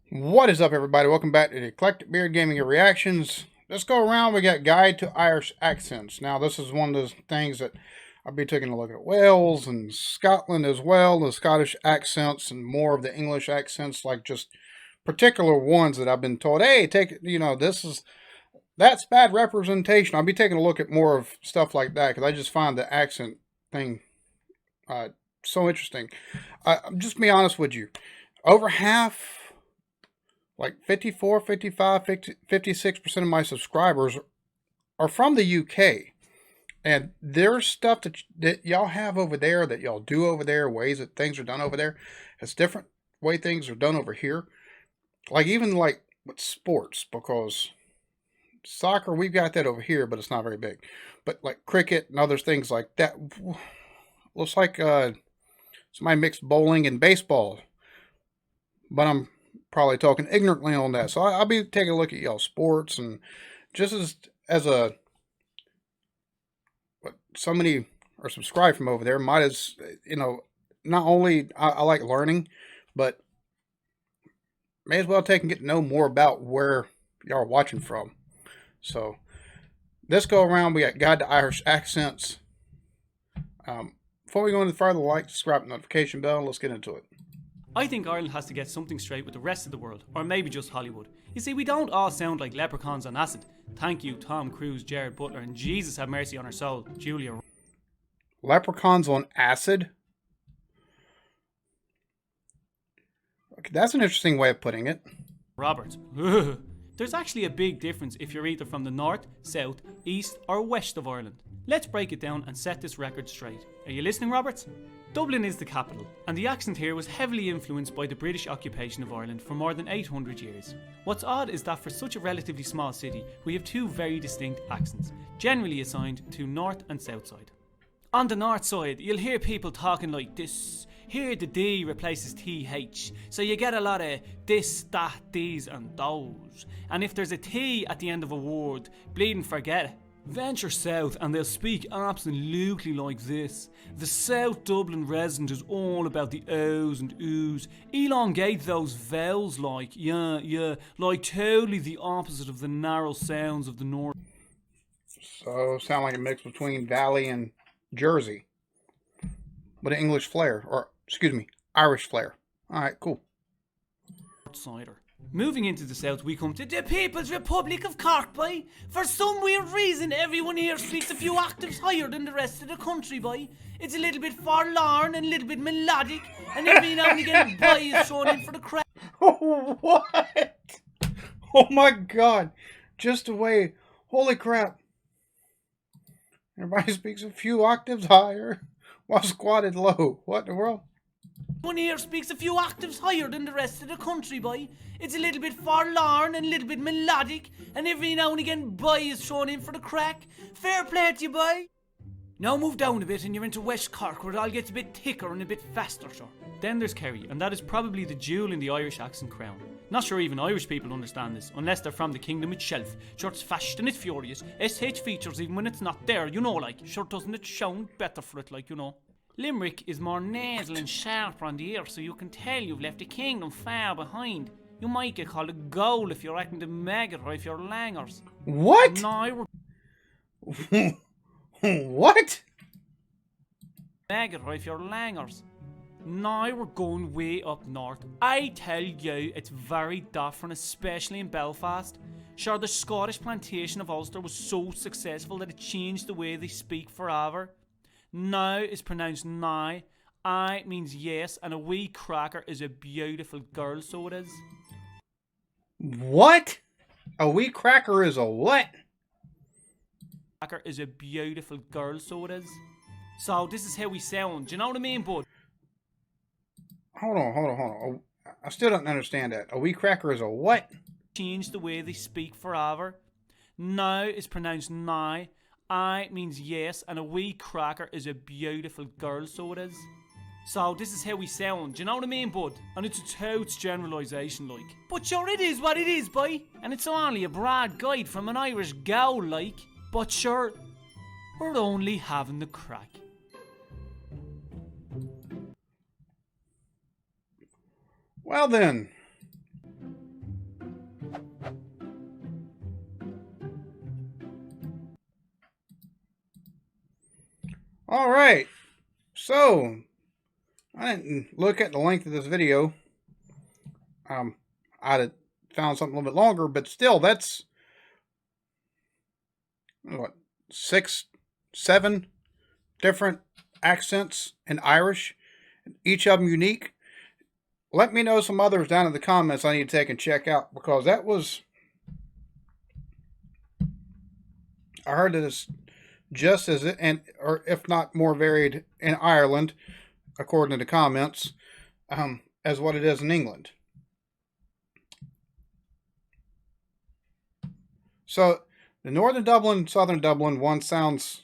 What is up, everybody? Welcome back to the Eclectic Beard Gaming and Reactions. Let's go around. We got Guide to Irish Accents. Now, this is one of those things that I'll be taking a look at Wales and Scotland as well, the Scottish accents and more of the English accents, like just particular ones that I've been told, hey, that's bad representation. I'll be taking a look at more of stuff like that because I just find the accent thing so interesting. Just be honest with you. Over half, like 54, 55, 56% of my subscribers are from the UK. And there's stuff that y'all have over there, that y'all do over there, ways that things are done over there. It's different way things are done over here. Like even like with sports, because soccer, we've got that over here, but it's not very big. But like cricket and other things like that, looks like somebody mixed bowling and baseball. But I'm probably talking ignorantly on that. So I'll be taking a look at y'all sports, and just as a what so many are subscribed from over there, might as not only I like learning, but may as well take and get to know more about where y'all are watching from. So this go around, we got Guide to Irish Accents. Before we go any further, like, subscribe, notification bell. Let's get into it. I think Ireland has to get something straight with the rest of the world, or maybe just Hollywood. You see, we don't all sound like leprechauns on acid. Thank you, Tom Cruise, Jared Butler, and Jesus have mercy on her soul, Julia Leprechauns on acid? Okay, that's an interesting way of putting it. Roberts. There's actually a big difference if you're either from the north, south, east, or west of Ireland. Let's break it down and set this record straight. Are you listening, Roberts? Dublin is the capital, and the accent here was heavily influenced by the British occupation of Ireland for more than 800 years. What's odd is that for such a relatively small city, we have two very distinct accents, generally assigned to north and south side. On the north side, you'll hear people talking like this. Here the D replaces TH, so you get a lot of this, that, these and those. And if there's a T at the end of a word, bleeding forget it. Venture south and they'll speak absolutely like this. The South Dublin resident is all about the O's and Oo's. Elongate those vowels like, like totally the opposite of the narrow sounds of the north. So sound like a mix between Valley and Jersey, with an English flair, or excuse me, Irish flair. All right, cool. Outsider. Moving into the south, we come to the People's Republic of Cork, boy. For some weird reason, everyone here speaks a few octaves higher than the rest of the country, boy. It's a little bit forlorn and a little bit melodic, and every now and again, boy is thrown in for the crack. What? Oh my god. Just a way. Holy crap. Everybody speaks a few octaves higher while squatted low. What in the world? One here speaks a few octaves higher than the rest of the country, boy. It's a little bit forlorn and a little bit melodic, and every now and again, boy is thrown in for the crack. Fair play to you, boy. Now move down a bit and you're into West Cork, where it all gets a bit thicker and a bit faster, sure. Then there's Kerry, and that is probably the jewel in the Irish accent crown. Not sure even Irish people understand this, unless they're from the kingdom itself. Sure, it's fast and it's furious. SH features even when it's not there, like. Sure, doesn't it sound better for it, Limerick is more nasal and sharper on the ear, so you can tell you've left the kingdom far behind. You might get called a goal if you're acting the maggot or if you're langers. What? No, What? maggot or if you're langers. Now we're going way up north. I tell you, it's very different, especially in Belfast. Sure, the Scottish plantation of Ulster was so successful that it changed the way they speak forever. Now is pronounced now. I means yes, and a wee cracker is a beautiful girl, so it is. What? A wee cracker is a what? Cracker is a beautiful girl, so it is. So this is how we sound. Do you know what I mean, bud? Hold on. I still don't understand that. A wee cracker is a what? Change the way they speak forever. Now is pronounced now. I means yes, and a wee cracker is a beautiful girl, so it is. So this is how we sound, do you know what I mean, bud? And it's a totes generalisation, like. But sure, it is what it is, boy. And it's only a broad guide from an Irish gal, like. But sure, we're only having the crack. Well then, All right. So I didn't look at the length of this video. I'd have found something a little bit longer, but still, that's what, 6, 7 different accents in Irish, each of them unique. Let me know some others down in the comments I need to take and check out, because that was, I heard that it's just as and or if not more varied in Ireland, according to the comments, as what it is in England. So the Northern Dublin, Southern Dublin, one sounds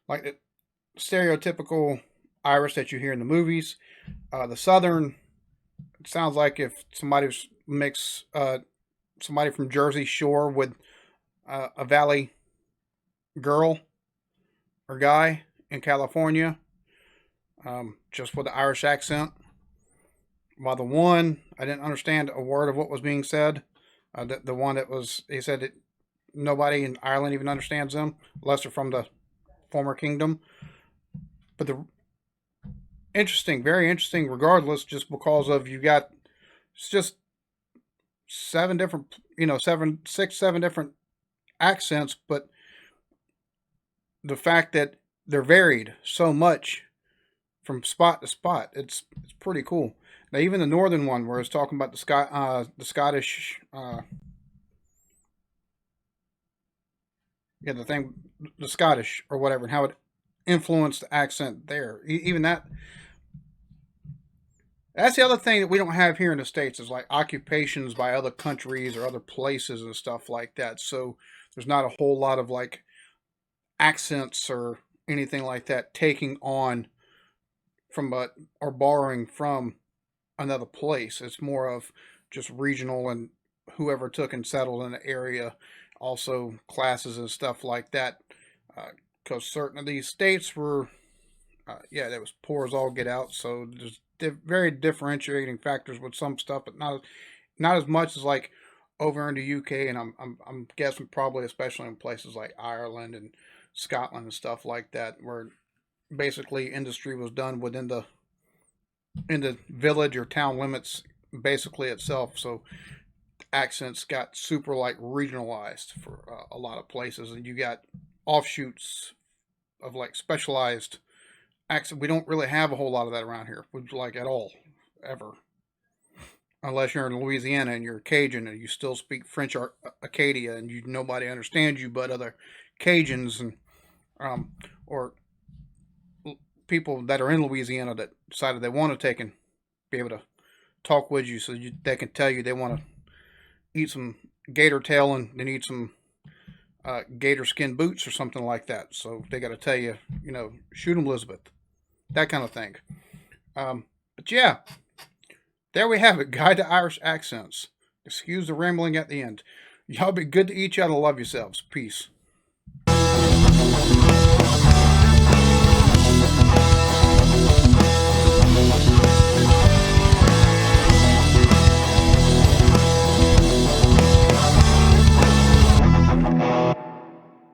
like the stereotypical Irish that you hear in the movies. The Southern, it sounds like if somebody mix somebody from Jersey Shore with a Valley girl or guy in California, just with the Irish accent. While the one, I didn't understand a word of what was being said. The one that was, he said that nobody in Ireland even understands them, unless they're from the former kingdom. But the interesting, very interesting, regardless, just because of you got, it's just 7 different, 7 different accents, but the fact that they're varied so much from spot to spot, it's pretty cool. Now, even the northern one, where it's talking about the Scottish, the thing, the Scottish or whatever, and how it influenced the accent there. Even that. That's the other thing that we don't have here in the States, is like occupations by other countries or other places and stuff like that. So there's not a whole lot of like accents or anything like that taking on from or borrowing from another place. It's more of just regional, and whoever took and settled in the area, also classes and stuff like that. Because certain of these states were, that was poor as all get out. So there's very differentiating factors with some stuff, but not as much as like over in the UK, and I'm guessing probably especially in places like Ireland and Scotland and stuff like that, where basically industry was done within the village or town limits basically itself. So accents got super like regionalized for a lot of places, and you got offshoots of like specialized accent. We don't really have a whole lot of that around here, like at all, ever. Unless you're in Louisiana and you're Cajun and you still speak French or Acadia, and nobody understands you but other Cajuns, and or people that are in Louisiana that decided they want to take and be able to talk with you, so they can tell you they want to eat some gator tail and then eat some gator skin boots or something like that. So they got to tell you, shoot 'em, Elizabeth, that kind of thing. But yeah, there we have it. Guide to Irish accents. Excuse the rambling at the end. Y'all be good to each other. Love yourselves. Peace.